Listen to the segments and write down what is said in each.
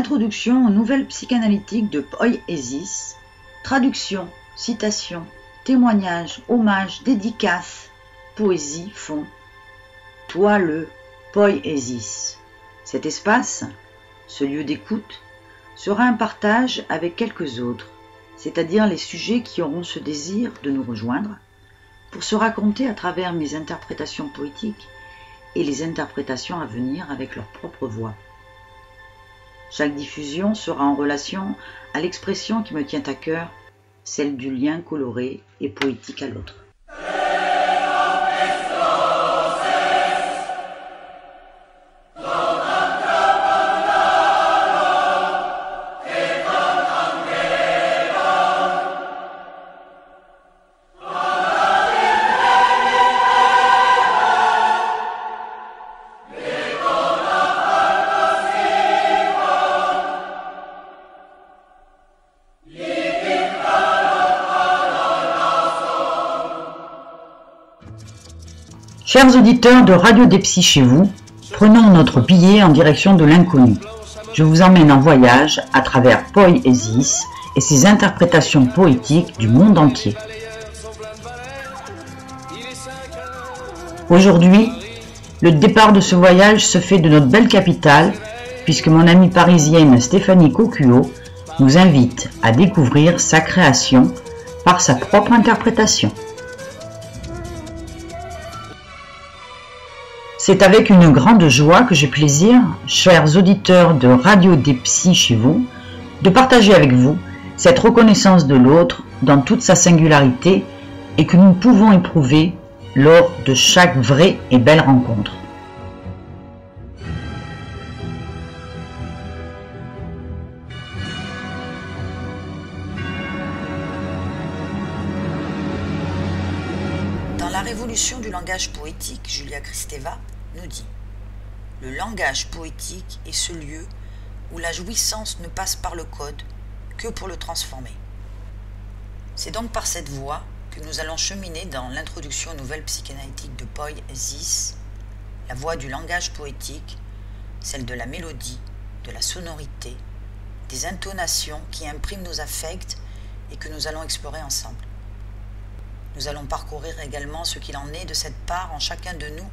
Introduction aux nouvelles psychanalytiques de Poiesis. Traduction, citation, témoignages, hommages, dédicaces, poésie font. Toi le Poiesis. Cet espace, ce lieu d'écoute, sera un partage avec quelques autres, c'est-à-dire les sujets qui auront ce désir de nous rejoindre, pour se raconter à travers mes interprétations poétiques et les interprétations à venir avec leur propre voix. Chaque diffusion sera en relation à l'expression qui me tient à cœur, celle du lien coloré et poétique à l'autre. Chers auditeurs de Radio des Psys chez vous, prenons notre billet en direction de l'inconnu. Je vous emmène en voyage à travers Poiesis et ses interprétations poétiques du monde entier. Aujourd'hui, le départ de ce voyage se fait de notre belle capitale, puisque mon amie parisienne Stéphanie Cocuot nous invite à découvrir sa création par sa propre interprétation. C'est avec une grande joie que j'ai plaisir, chers auditeurs de Radio des Psys chez vous, de partager avec vous cette reconnaissance de l'autre dans toute sa singularité et que nous pouvons éprouver lors de chaque vraie et belle rencontre. Dans la révolution du langage poétique, Julia Kristeva nous dit « Le langage poétique est ce lieu où la jouissance ne passe par le code que pour le transformer. » C'est donc par cette voie que nous allons cheminer dans l'introduction aux nouvelles psychanalytiques de Poiesis, la voie du langage poétique, celle de la mélodie, de la sonorité, des intonations qui impriment nos affects et que nous allons explorer ensemble. Nous allons parcourir également ce qu'il en est de cette part en chacun de nous,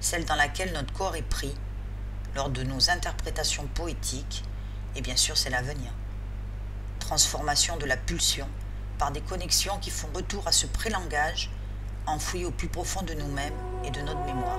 celle dans laquelle notre corps est pris lors de nos interprétations poétiques, et bien sûr c'est l'avenir. Transformation de la pulsion par des connexions qui font retour à ce pré-langage enfoui au plus profond de nous-mêmes et de notre mémoire.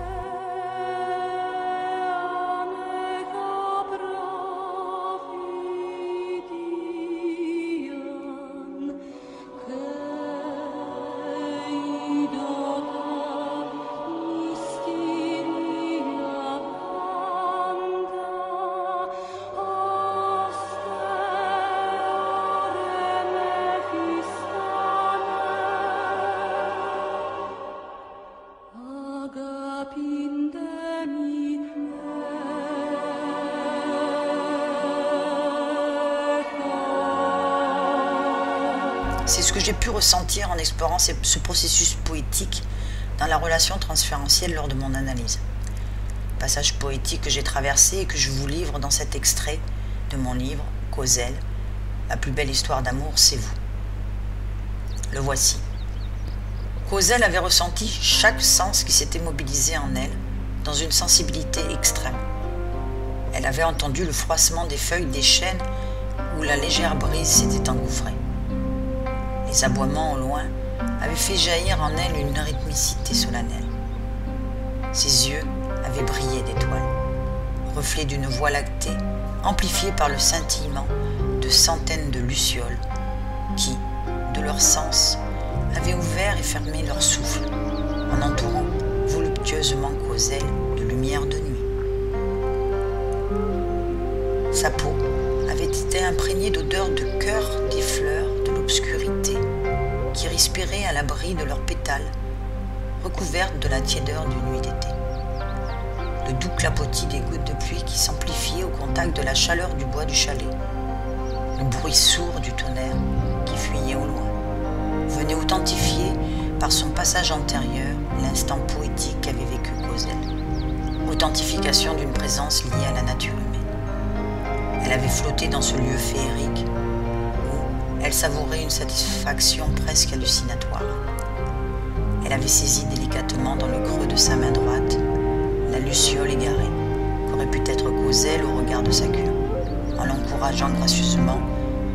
C'est ce que j'ai pu ressentir en explorant ce processus poétique dans la relation transférentielle lors de mon analyse. Passage poétique que j'ai traversé et que je vous livre dans cet extrait de mon livre « Cauzel, la plus belle histoire d'amour, c'est vous ». Le voici. Cauzel avait ressenti chaque sens qui s'était mobilisé en elle dans une sensibilité extrême. Elle avait entendu le froissement des feuilles des chênes où la légère brise s'était engouffrée. Les aboiements au loin avaient fait jaillir en elle une rythmicité solennelle. Ses yeux avaient brillé d'étoiles, reflets d'une voie lactée, amplifiés par le scintillement de centaines de lucioles qui, de leur sens, avaient ouvert et fermé leur souffle, en entourant voluptueusement Cauzel de lumière de nuit. Sa peau avait été imprégnée d'odeurs de cœur des fleurs de l'obscurité qui respiraient à l'abri de leurs pétales, recouvertes de la tiédeur d'une nuit d'été. Le doux clapotis des gouttes de pluie qui s'amplifiait au contact de la chaleur du bois du chalet, le bruit sourd du tonnerre qui fuyait au loin, venait authentifier par son passage antérieur l'instant poétique qu'avait vécu Cauzel. Authentification d'une présence liée à la nature humaine. Elle avait flotté dans ce lieu féerique où elle savourait une satisfaction presque hallucinatoire. Elle avait saisi délicatement dans le creux de sa main droite la luciole égarée, qu'aurait pu être Cosel au regard de sa queue, en l'encourageant gracieusement,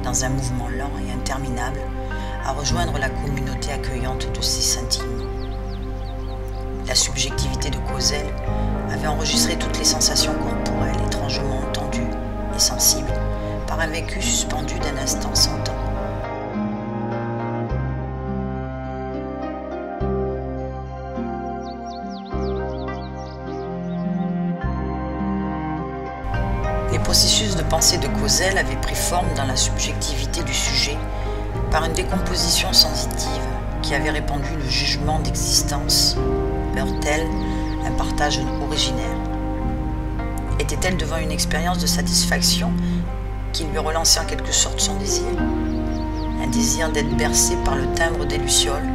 dans un mouvement lent et interminable, à rejoindre la communauté accueillante de ses scintillements. La subjectivité de Cosel avait enregistré toutes les sensations corporelles étrangement tendues et sensibles par un vécu suspendu d'un instant sans temps. Les processus de pensée de Cosel avaient pris forme dans la subjectivité du sujet par une décomposition sensitive qui avait répandu le jugement d'existence. Heurte-t-elle un partage originaire? Était-elle devant une expérience de satisfaction qui lui relançait en quelque sorte son désir? Un désir d'être bercé par le timbre des lucioles,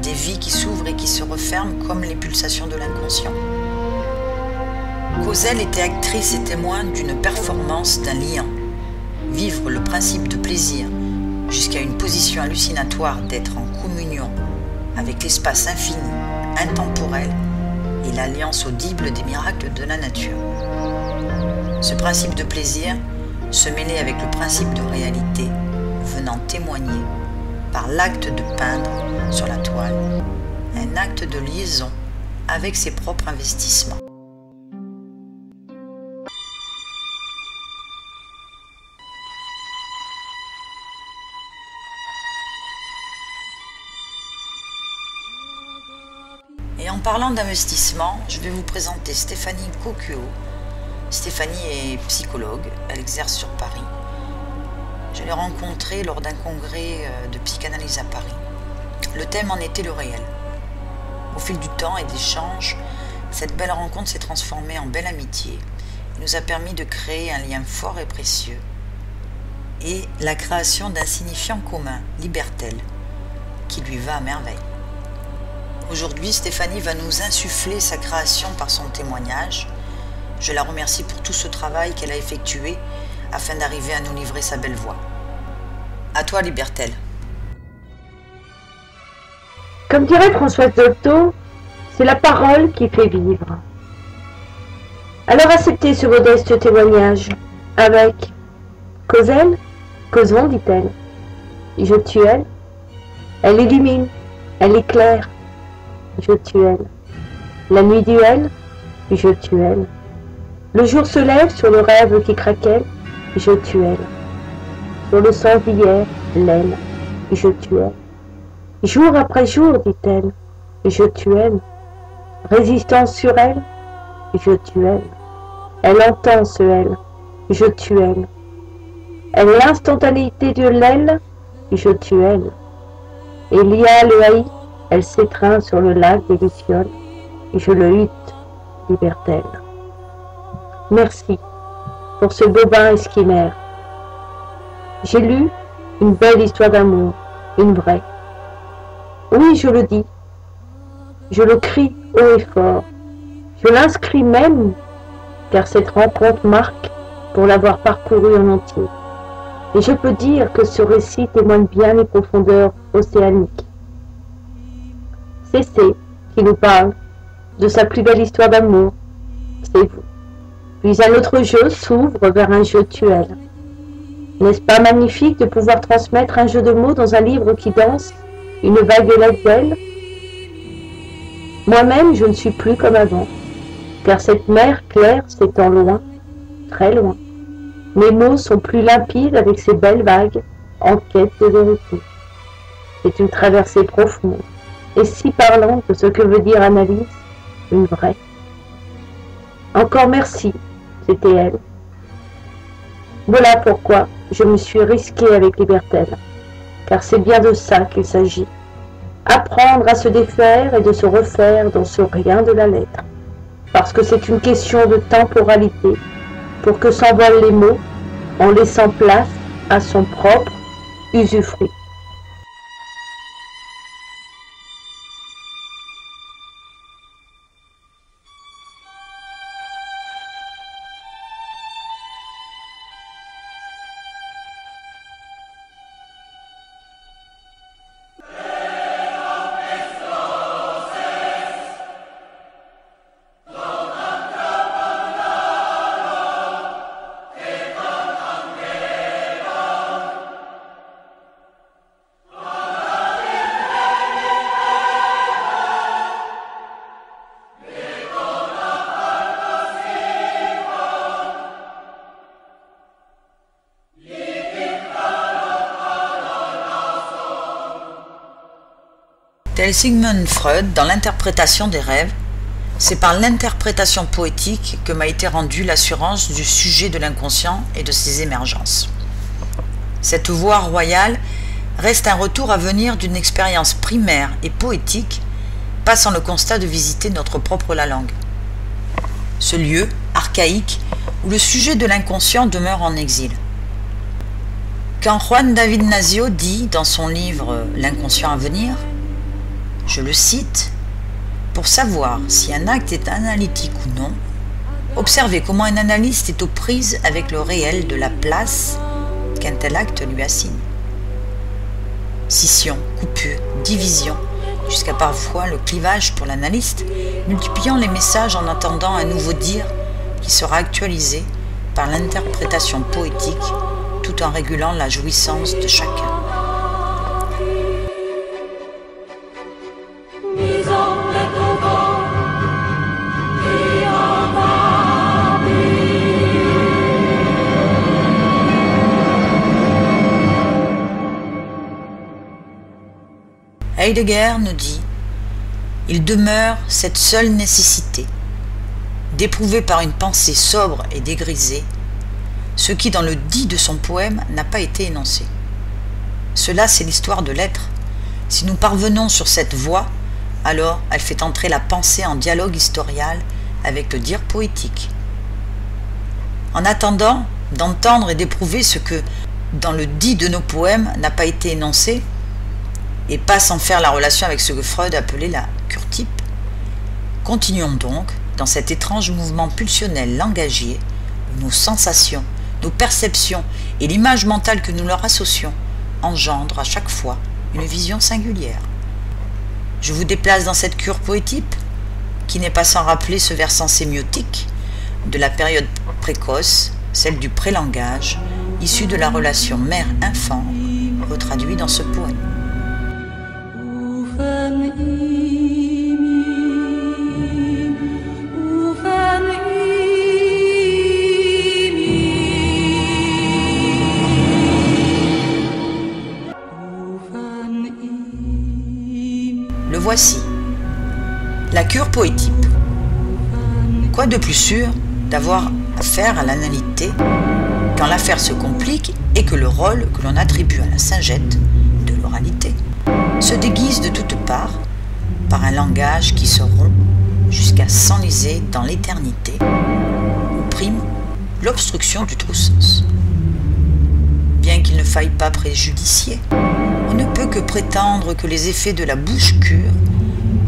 des vies qui s'ouvrent et qui se referment comme les pulsations de l'inconscient. Cosel était actrice et témoin d'une performance, d'un lien. Vivre le principe de plaisir jusqu'à une position hallucinatoire d'être en communion avec l'espace infini, intemporel et l'alliance audible des miracles de la nature. Ce principe de plaisir se mêlait avec le principe de réalité, venant témoigner, par l'acte de peindre sur la toile, un acte de liaison avec ses propres investissements. Et en parlant d'investissement, je vais vous présenter Stéphanie Cocuot. Stéphanie est psychologue, elle exerce sur Paris. Je l'ai rencontrée lors d'un congrès de psychanalyse à Paris. Le thème en était le réel. Au fil du temps et d'échanges, cette belle rencontre s'est transformée en belle amitié et nous a permis de créer un lien fort et précieux et la création d'un signifiant commun, Libertel, qui lui va à merveille. Aujourd'hui, Stéphanie va nous insuffler sa création par son témoignage. Je la remercie pour tout ce travail qu'elle a effectué afin d'arriver à nous livrer sa belle voix. À toi, Libertel. Comme dirait Françoise Dolto, c'est la parole qui fait vivre. Alors acceptez ce modeste témoignage avec Cosel, causons, dit-elle. Je tue elle. Elle illumine, elle éclaire. Je tue elle. La nuit duel, je tue elle. Le jour se lève sur le rêve qui craquelle, je tue elle. Sur le sang d'hier, l'aile, je tue elle. Jour après jour, dit-elle, je tue elle. Résistance sur elle, je tue elle. Elle entend ce elle, je tue elle. Elle l'instantanéité de l'aile, je tue elle. Elia le haït, elle s'étreint sur le lac des Lucioles, je le hutte, Libertel. Merci pour ce bobin esquimère. J'ai lu une belle histoire d'amour, une vraie. Oui, je le dis, je le crie haut et fort, je l'inscris même, car cette rencontre marque pour l'avoir parcourue en entier. Et je peux dire que ce récit témoigne bien les profondeurs océaniques. C'est C qui nous parle de sa plus belle histoire d'amour, c'est vous. Puis un autre jeu s'ouvre vers un jeu tuel. N'est-ce pas magnifique de pouvoir transmettre un jeu de mots dans un livre qui danse une vaguelette d'ailes? Moi-même, je ne suis plus comme avant, car cette mer claire s'étend loin, très loin. Mes mots sont plus limpides avec ces belles vagues en quête de vérité. C'est une traversée profonde et si parlante de ce que veut dire analyse, une vraie. Encore merci, c'était elle. Voilà pourquoi je me suis risquée avec Libertel, car c'est bien de ça qu'il s'agit. Apprendre à se défaire et de se refaire dans ce rien de la lettre, parce que c'est une question de temporalité, pour que s'envolent les mots en laissant place à son propre usufruit. Tel Sigmund Freud, dans l'interprétation des rêves, c'est par l'interprétation poétique que m'a été rendue l'assurance du sujet de l'inconscient et de ses émergences. Cette voie royale reste un retour à venir d'une expérience primaire et poétique, passant le constat de visiter notre propre la langue. Ce lieu, archaïque, où le sujet de l'inconscient demeure en exil. Quand Juan David Nazio dit dans son livre « L'inconscient à venir », je le cite, « Pour savoir si un acte est analytique ou non, observez comment un analyste est aux prises avec le réel de la place qu'un tel acte lui assigne. Scission, coupure, division, jusqu'à parfois le clivage pour l'analyste, multipliant les messages en attendant un nouveau dire qui sera actualisé par l'interprétation poétique tout en régulant la jouissance de chacun. » Heidegger nous dit « Il demeure cette seule nécessité, d'éprouver par une pensée sobre et dégrisée ce qui dans le dit de son poème n'a pas été énoncé. Cela c'est l'histoire de l'être. Si nous parvenons sur cette voie, alors elle fait entrer la pensée en dialogue historial avec le dire poétique. En attendant d'entendre et d'éprouver ce que dans le dit de nos poèmes n'a pas été énoncé, et pas sans faire la relation avec ce que Freud appelait la cure-type, continuons donc dans cet étrange mouvement pulsionnel langagier où nos sensations, nos perceptions et l'image mentale que nous leur associons engendrent à chaque fois une vision singulière. Je vous déplace dans cette cure poétique qui n'est pas sans rappeler ce versant sémiotique de la période précoce, celle du prélangage, issu de la relation mère-enfant, retraduit dans ce poème. Le voici, la cure poétique. Quoi de plus sûr d'avoir affaire à l'analité quand l'affaire se complique et que le rôle que l'on attribue à la singette de l'oralité se déguise de toutes parts par un langage qui se rompt jusqu'à s'enliser dans l'éternité où prime l'obstruction du trou-sens. Bien qu'il ne faille pas préjudicier, on ne peut que prétendre que les effets de la bouche-cure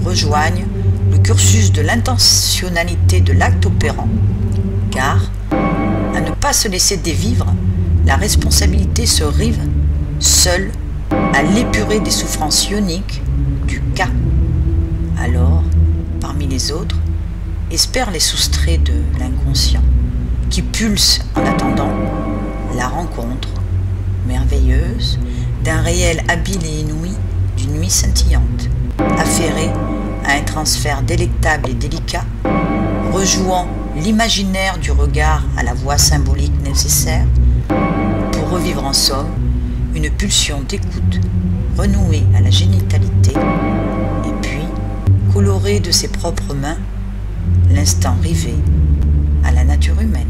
rejoignent le cursus de l'intentionnalité de l'acte opérant, car, à ne pas se laisser dévivre, la responsabilité se rive seule à l'épurer des souffrances ioniques du cas. Alors, parmi les autres, espère les soustraits de l'inconscient, qui pulse en attendant la rencontre merveilleuse d'un réel habile et inouï d'une nuit scintillante, affairé à un transfert délectable et délicat, rejouant l'imaginaire du regard à la voix symbolique nécessaire, pour revivre en somme une pulsion d'écoute renouée à la génitalité, et puis colorer de ses propres mains l'instant rivé à la nature humaine.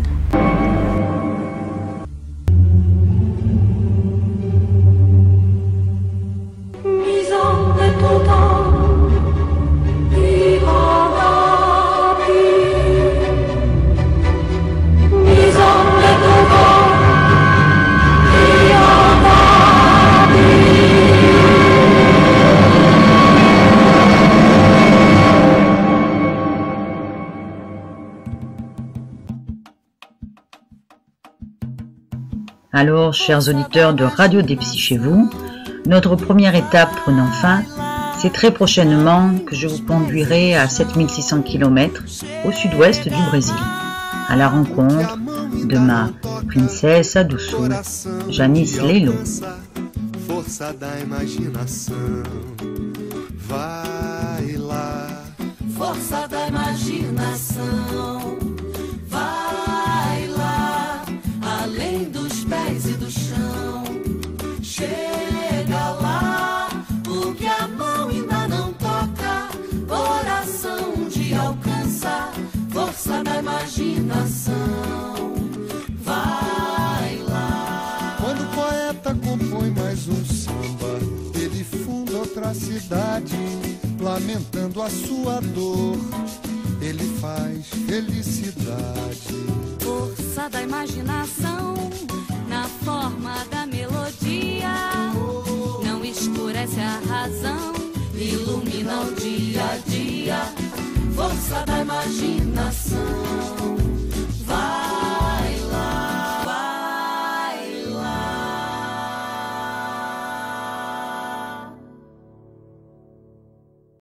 Alors, chers auditeurs de Radio des Psy chez vous, notre première étape prenant fin, c'est très prochainement que je vous conduirai à 7600 km au sud-ouest du Brésil, à la rencontre de ma princesa do Sul, Janice Leilo. Força da imaginação, vai lá. Força da imaginação, vai lá, além dos pés e do chão. Chega lá, o que a mão ainda não tem. cidade, lamentando a sua dor, ele faz felicidade. Força da imaginação, na forma da melodia, não escurece a razão, ilumina o dia a dia. Força da imaginação.